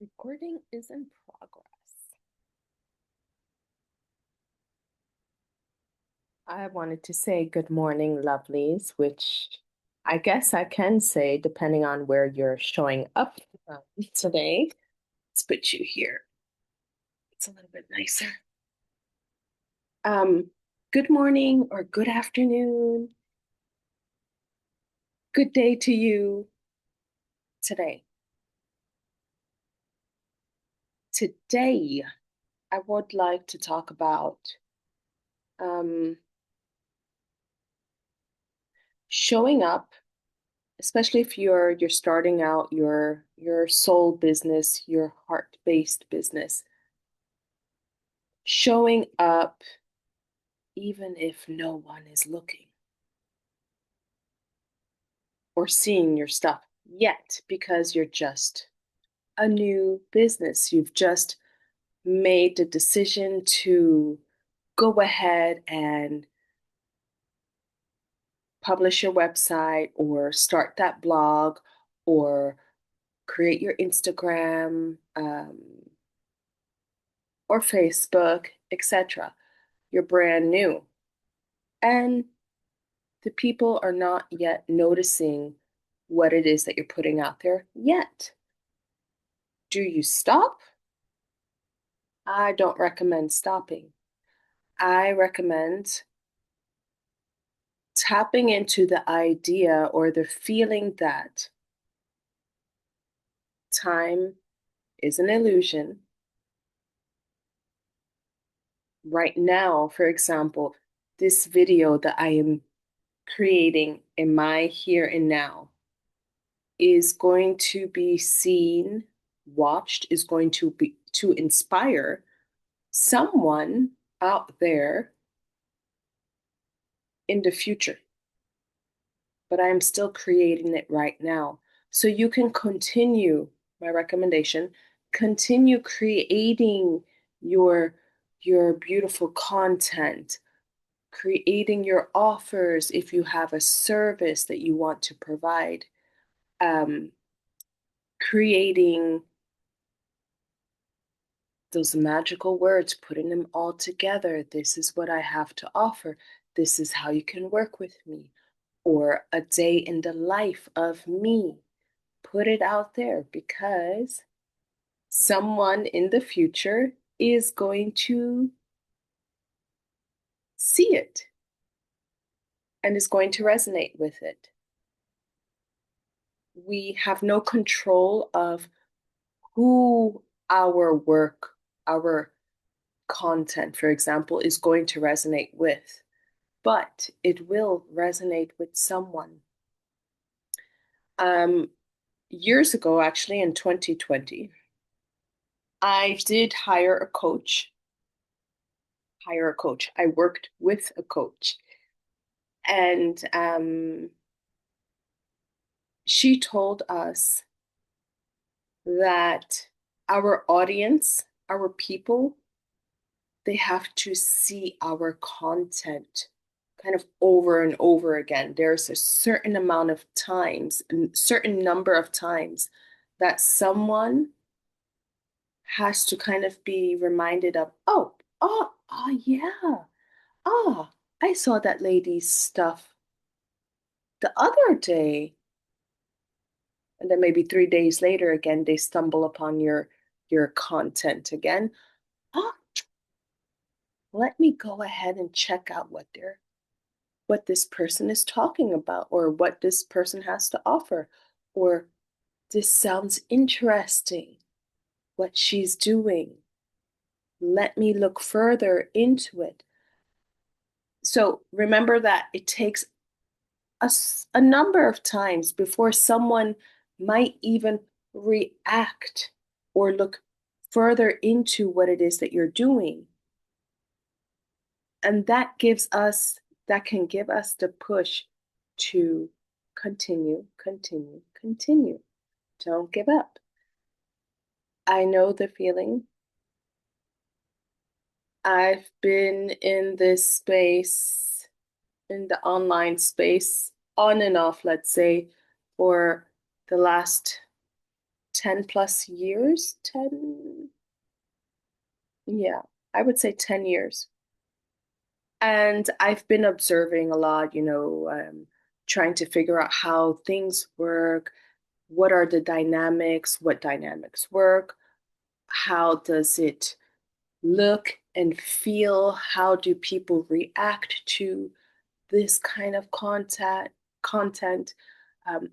Recording is in progress. I wanted to say good morning, lovelies, which I guess I can say depending on where you're showing up today. Let's put you here. It's a little bit nicer. Um, Good morning or good afternoon, good day to you today. Today, I would like to talk about um, showing up, especially if you're starting out your soul business, your heart-based business, showing up even if no one is looking or seeing your stuff yet because you're just a new business. You've just made the decision to go ahead and publish your website or start that blog or create your Instagram, or Facebook, etc. You're brand new. And the people are not yet noticing what it is that you're putting out there yet. Do you stop? I don't recommend stopping. I recommend tapping into the idea or the feeling that time is an illusion. Right now, for example, this video that I am creating in my here and now is going to be seen, watched, is going to be to inspire someone out there in the future. But I am still creating it right now. So you can continue, my recommendation, continue creating your your beautiful content, creating your offers if you have a service that you want to provide, um, creating those magical words, putting them all together. This is what I have to offer. This is how you can work with me. Or a day in the life of me. Put it out there because someone in the future is going to see it and is going to resonate with it. We have no control of who our work, our content, for example, is going to resonate with, but it will resonate with someone. Um, Years ago, actually, in 2020, I did hire a coach. Hire a coach. I worked with a coach, and she told us that our audience, our people, they have to see our content kind of over and over again. There's a certain amount of times, a certain number of times that someone has to kind of be reminded of, yeah, oh, I saw that lady's stuff the other day. And then maybe 3 days later, again, they stumble upon your content again. Oh, let me go ahead and check out what this person is talking about or what this person has to offer. Or this sounds interesting, what she's doing. Let me look further into it. So remember that it takes a number of times before someone might even react or look further into what it is that you're doing. And that can give us the push to continue, continue, continue. Don't give up. I know the feeling. I've been in this space, in the online space, on and off, let's say, for the last 10 plus years, 10, yeah, I would say 10 years. And I've been observing a lot, trying to figure out how things work, what are the dynamics, what dynamics work, how does it look and feel, how do people react to this kind of content,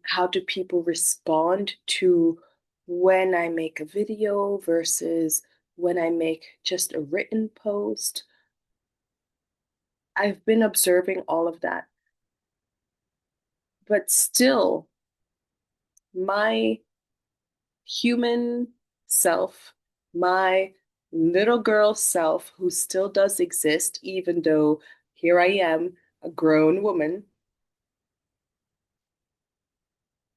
how do people respond to when I make a video versus when I make just a written post. I've been observing all of that, but still, my human self, my little girl self, who still does exist, even though here I am, a grown woman,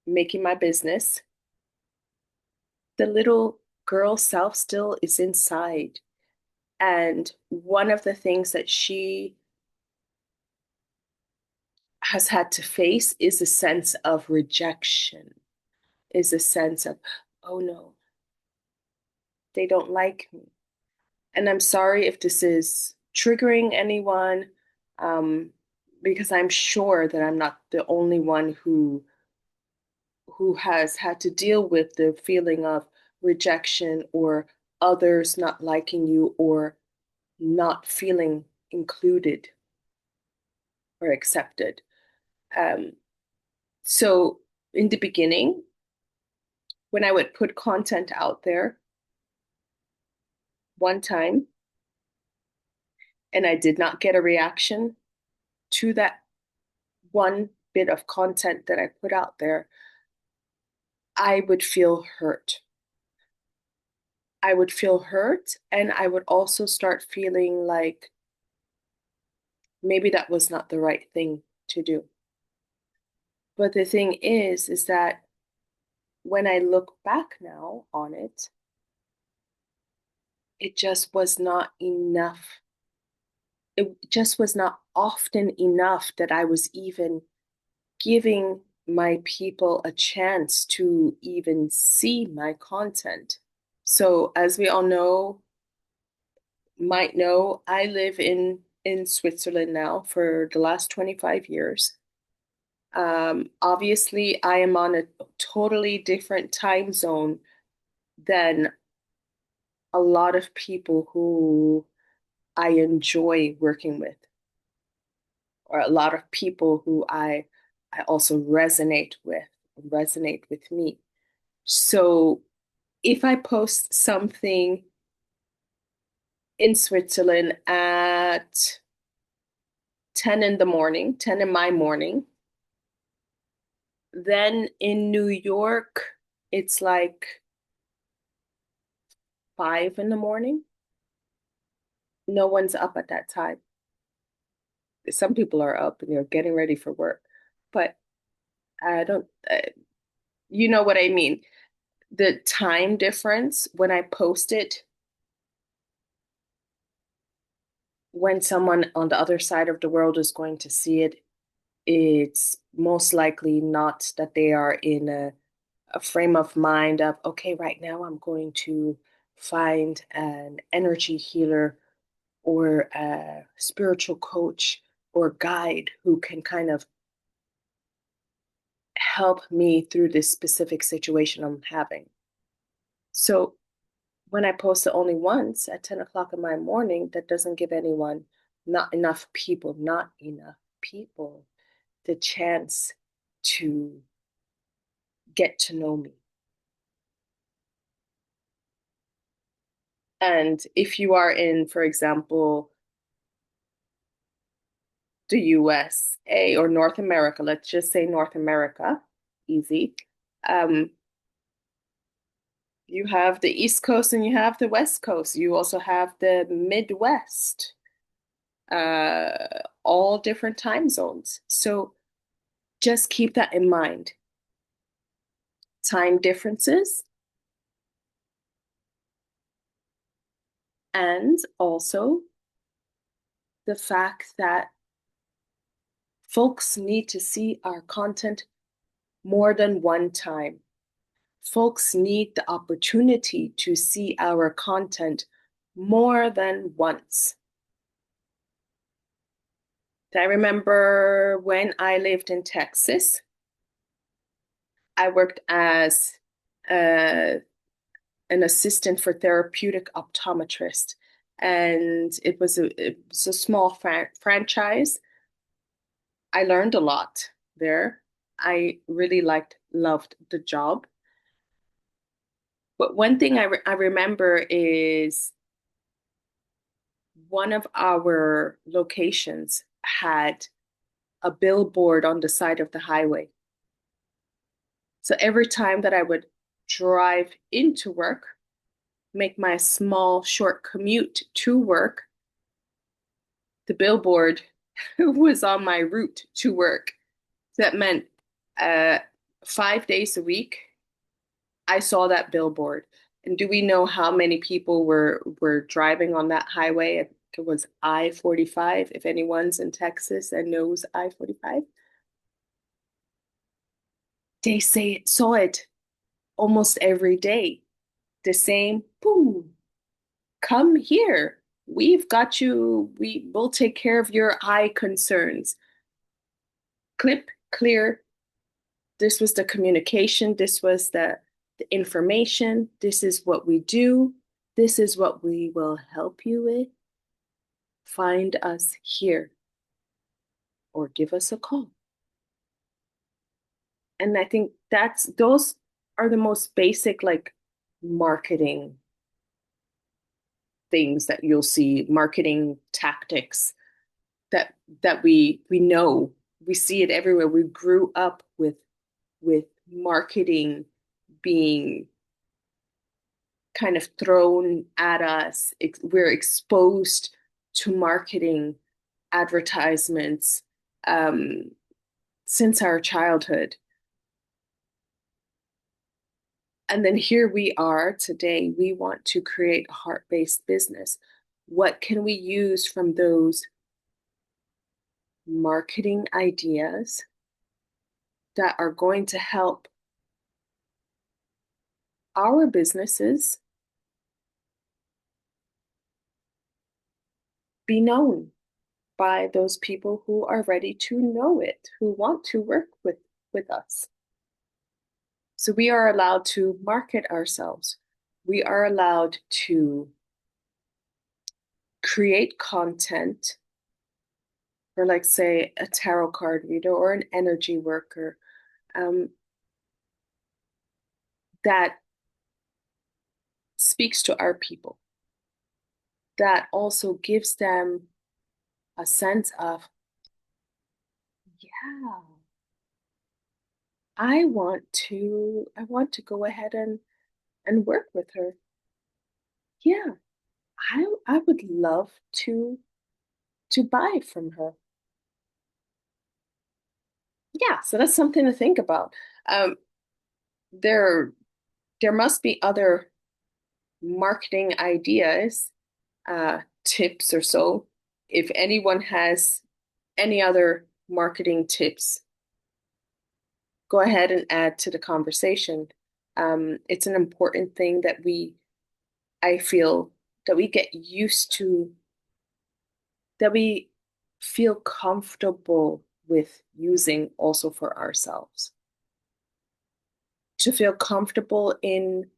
making my business, the little girl self still is inside. And one of the things that she has had to face is a sense of rejection, is a sense of, oh no, they don't like me. And I'm sorry if this is triggering anyone, um, because I'm sure that I'm not the only one who has had to deal with the feeling of rejection or others not liking you or not feeling included or accepted. Um, so in the beginning, when I would put content out there one time and I did not get a reaction to that one bit of content that I put out there, I would feel hurt. I would feel hurt, and I would also start feeling like maybe that was not the right thing to do. But the thing is that when I look back now on it, it just was not enough. It just was not often enough that I was even giving my people a chance to even see my content. So, as we all might know, I live in Switzerland now for the last 25 years. Obviously, I am on a totally different time zone than a lot of people who I enjoy working with, or a lot of people who I also resonate with me. So if I post something in Switzerland at 10 in the morning, 10 in my morning, then in New York, it's like 5 in the morning. No one's up at that time. Some people are up and they're getting ready for work, but I don't, you know what I mean? The time difference when I post it, when someone on the other side of the world is going to see it, it's most likely not that they are in a frame of mind of, okay, right now I'm going to find an energy healer or a spiritual coach or guide who can kind of help me through this specific situation I'm having. So when I post it only once at 10 o'clock in my morning, that doesn't give anyone, not enough people, the chance to get to know me. And if you are in, for example, the USA or North America, let's just say North America, easy. Um, you have the East Coast and you have the West Coast. You also have the Midwest, all different time zones. So just keep that in mind. Time differences and also the fact that folks need to see our content more than one time. folks need the opportunity to see our content more than once. I remember when I lived in Texas, I worked as uh, an assistant for therapeutic optometrist, and it was a small franchise. I learned a lot there. I really loved the job. But one thing I remember is one of our locations had a billboard on the side of the highway. So every time that I would drive into work, make my small short commute to work, the billboard was on my route to work. That meant uh, 5 days a week, I saw that billboard. And do we know how many people were driving on that highway? It was I-45, if anyone's in Texas and knows I-45. They say saw it almost every day. The same, boom, come here. We've got you. We will take care of your eye concerns. Clip, clear. This was the communication. This was the information. This is what we do. This is what we will help you with. Find us here or give us a call. And I think those are the most basic like marketing things that you'll see, marketing tactics that we know. We see it everywhere. We grew up with marketing being kind of thrown at us. We're exposed to marketing advertisements since our childhood. And then here we are today. We want to create a heart-based business. What can we use from those marketing ideas that are going to help our businesses be known by those people who are ready to know it, who want to work with us? So we are allowed to market ourselves. We are allowed to create content for, like, say, a tarot card reader or an energy worker um, that speaks to our people, that also gives them a sense of, yeah, I want to go ahead and work with her. Yeah, I would love to buy from her. Yeah, so that's something to think about. Um, there there must be other marketing ideas, tips or so. If anyone has any other marketing tips, go ahead and add to the conversation. It's an important thing that I feel that we get used to, that we feel comfortable with using also for ourselves. To feel comfortable in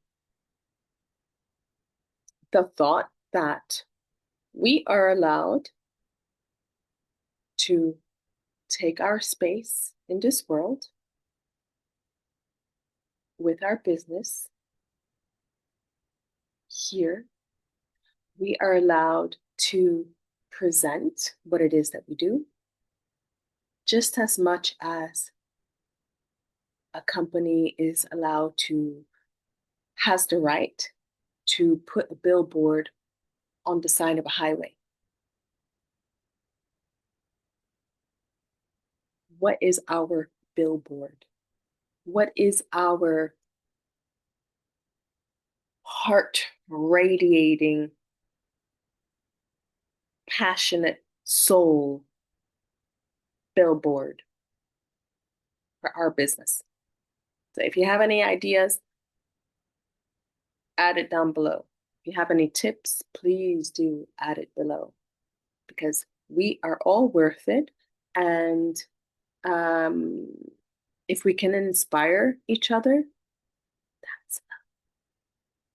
the thought that we are allowed to take our space in this world with our business here. We are allowed to present what it is that we do, just as much as a company is allowed to, has the right to put a billboard on the side of a highway. What is our billboard? What is our heart radiating, passionate soul billboard for our business? So if you have any ideas, add it down below. If you have any tips, please do add it below because we are all worth it. And um, if we can inspire each other, that's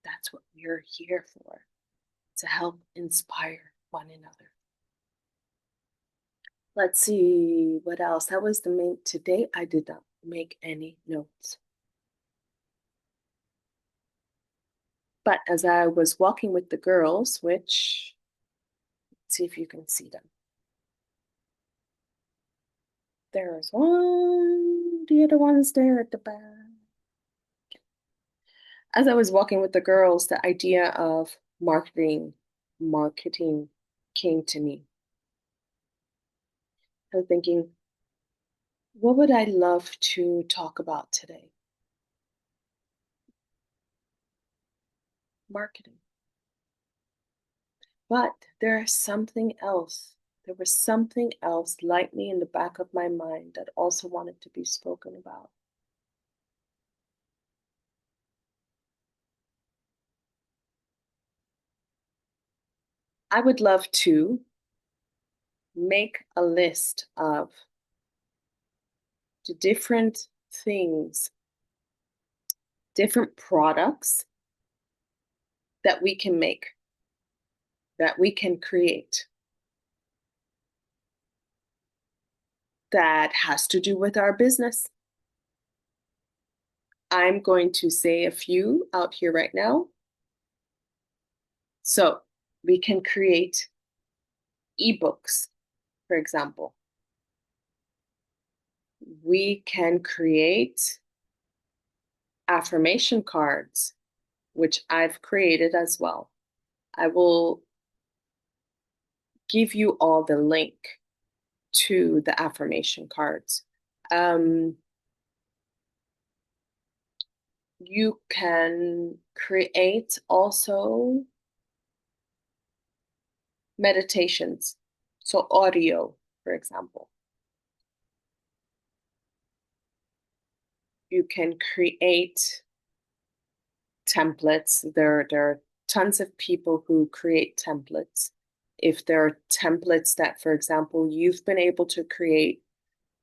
that's what we're here for, to help inspire one another. Let's see what else. That was the main today. I did not make any notes. But as I was walking with the girls, which, let's see if you can see them. There's one, the other one's there at the back. As I was walking with the girls, the idea of marketing came to me. I was thinking, what would I love to talk about today? Marketing. But there's something else. There was something else lightly in the back of my mind that also wanted to be spoken about. I would love to make a list of the different things, different products that we can make, that we can create, that has to do with our business. I'm going to say a few out here right now. So we can create ebooks, for example. We can create affirmation cards, which I've created as well. I will give you all the link to the affirmation cards. You can create also meditations, so audio, for example. You can create templates. There are tons of people who create templates. If there are templates that, for example, you've been able to create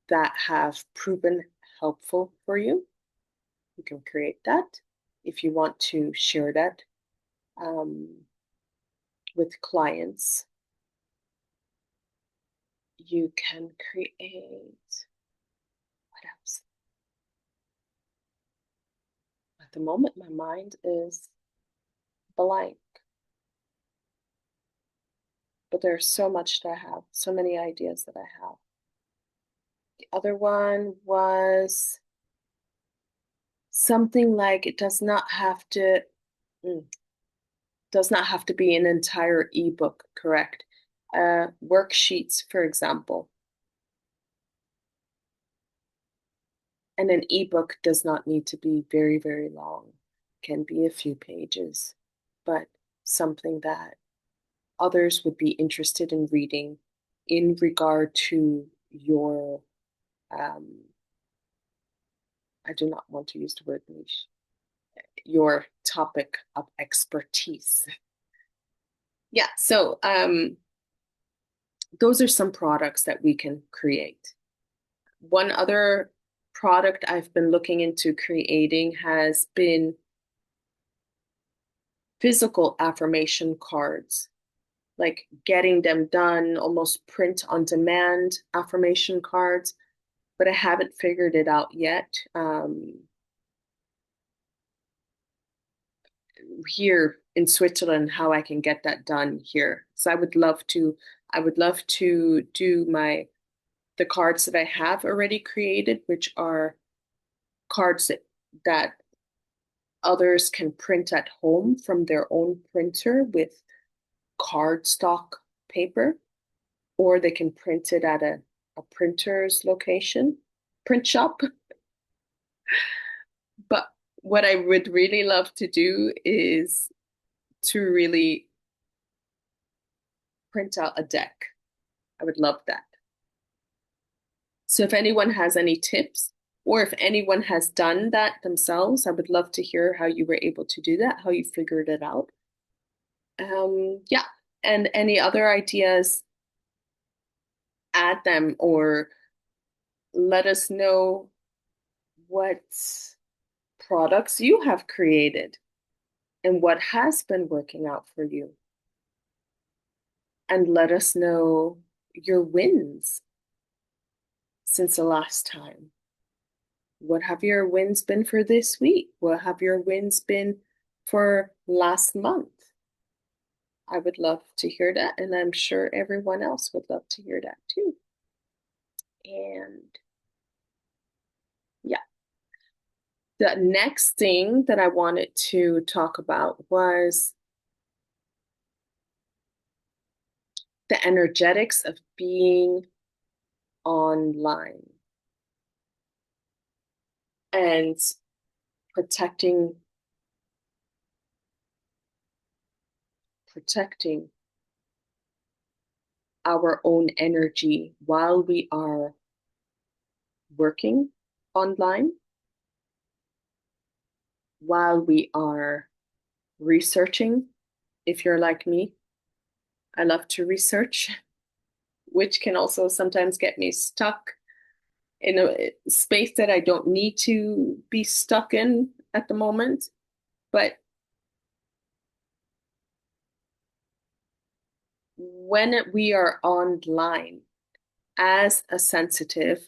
that have proven helpful for you, you can create that. If you want to share that with clients, you can create, what else? At the moment, my mind is blank. But there's so much that I have, so many ideas that I have. The other one was something like it does not have to be an entire ebook, correct? Worksheets, for example. And an ebook does not need to be very, very long. It can be a few pages, but something that others would be interested in reading in regard to your, I do not want to use the word niche, your topic of expertise. Yeah, so those are some products that we can create. One other product I've been looking into creating has been physical affirmation cards, like getting them done, almost print on demand affirmation cards, but I haven't figured it out yet. Here in Switzerland, how I can get that done here. So I would love to do the cards that I have already created, which are cards that others can print at home from their own printer with cardstock paper, or they can print it at a printer's location, print shop. But what I would really love to do is to really print out a deck. I would love that. So if anyone has any tips, Or if anyone has done that themselves, I would love to hear how you were able to do that, how you figured it out. Yeah. And any other ideas, add them or let us know what products you have created and what has been working out for you. And let us know your wins since the last time. What have your wins been for this week? What have your wins been for last month? I would love to hear that, and I'm sure everyone else would love to hear that too. And yeah, the next thing that I wanted to talk about was the energetics of being online and protecting protecting our own energy while we are working online, while we are researching. If you're like me, I love to research, which can also sometimes get me stuck in a space that I don't need to be stuck in at the moment. But when we are online as a sensitive,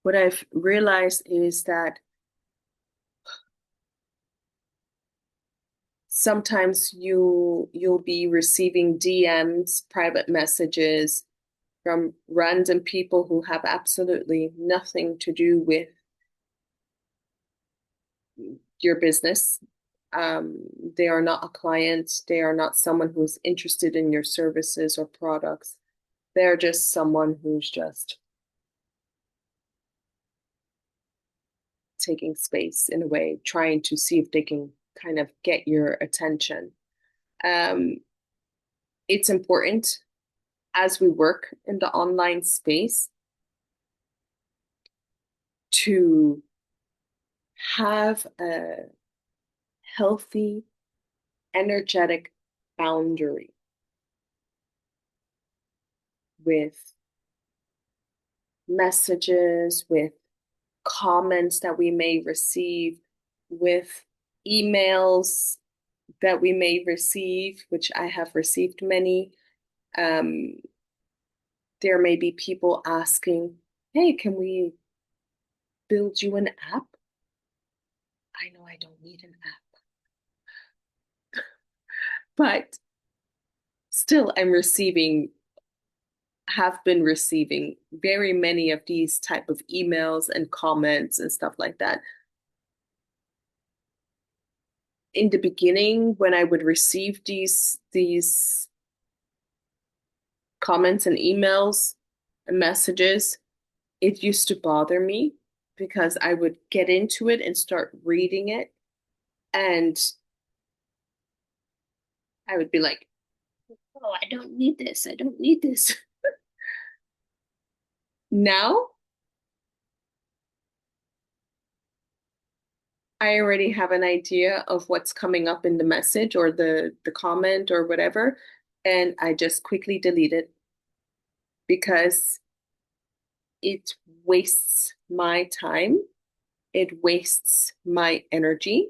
what I've realized is that sometimes you'll be receiving DMs, private messages from random people who have absolutely nothing to do with your business. They are not a client. They are not someone who's interested in your services or products. They're just someone who's just taking space in a way, trying to see if they can kind of get your attention. Um, it's important as we work in the online space to have a healthy, energetic boundary with messages, with comments that we may receive, with emails that we may receive, which I have received many. Um, there may be people asking, hey, can we build you an app? I know I don't need an app, but still have been receiving very many of these type of emails and comments and stuff like that. In the beginning, when I would receive these comments and emails and messages, it used to bother me because I would get into it and start reading it, and I would be like, oh, I don't need this. I don't need this. Now I already have an idea of what's coming up in the message or the comment or whatever, and I just quickly delete it because it wastes my time, it wastes my energy,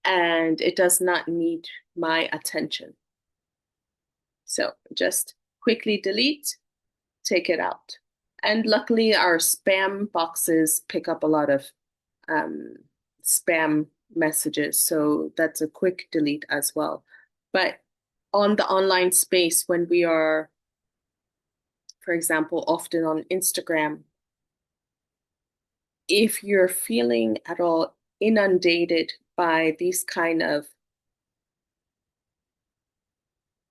and it does not need my attention. So just quickly delete, take it out. And luckily, our spam boxes pick up a lot of um, spam messages. So that's a quick delete as well. But on the online space, when we are, for example, often on Instagram, if you're feeling at all inundated by these kind of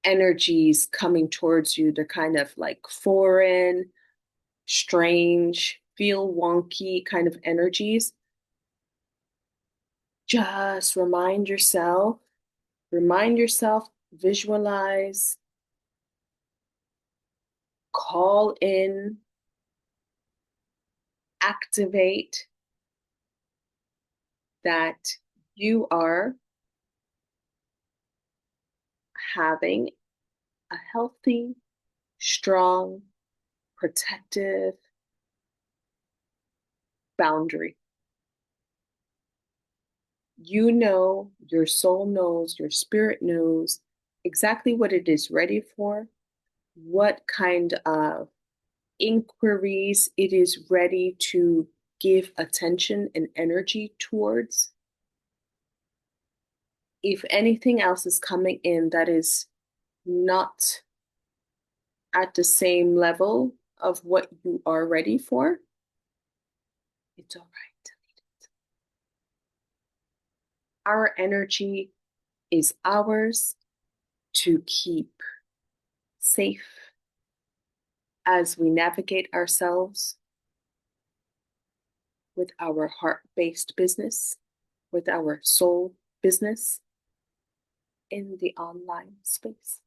energies coming towards you, the kind of like foreign, strange, feel wonky kind of energies, just remind yourself, visualize, call in activate that you are having a healthy, strong, protective boundary. You know, your soul knows, your spirit knows exactly what it is ready for, what kind of inquiries it is ready to give attention and energy towards. If anything else is coming in that is not at the same level of what you are ready for, it's all right. Our energy is ours to keep safe as we navigate ourselves with our heart-based business, with our soul business in the online space.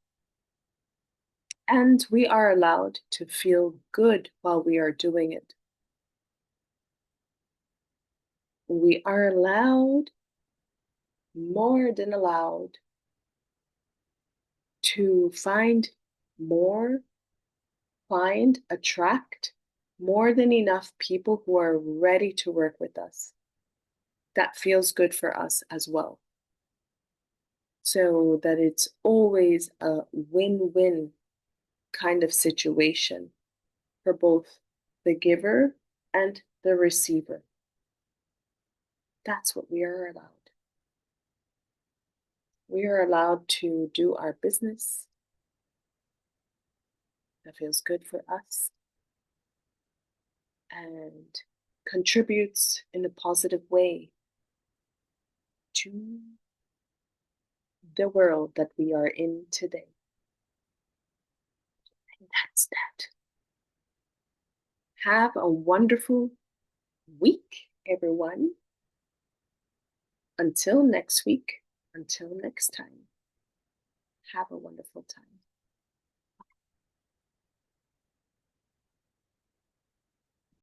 And we are allowed to feel good while we are doing it. We are allowed, more than allowed, to attract more than enough people who are ready to work with us. That feels good for us as well. So that it's always a win-win kind of situation for both the giver and the receiver. That's what we are allowed. We are allowed to do our business that feels good for us and contributes in a positive way to the world that we are in today. And that's that. Have a wonderful week, everyone. Until next week, until next time, have a wonderful time.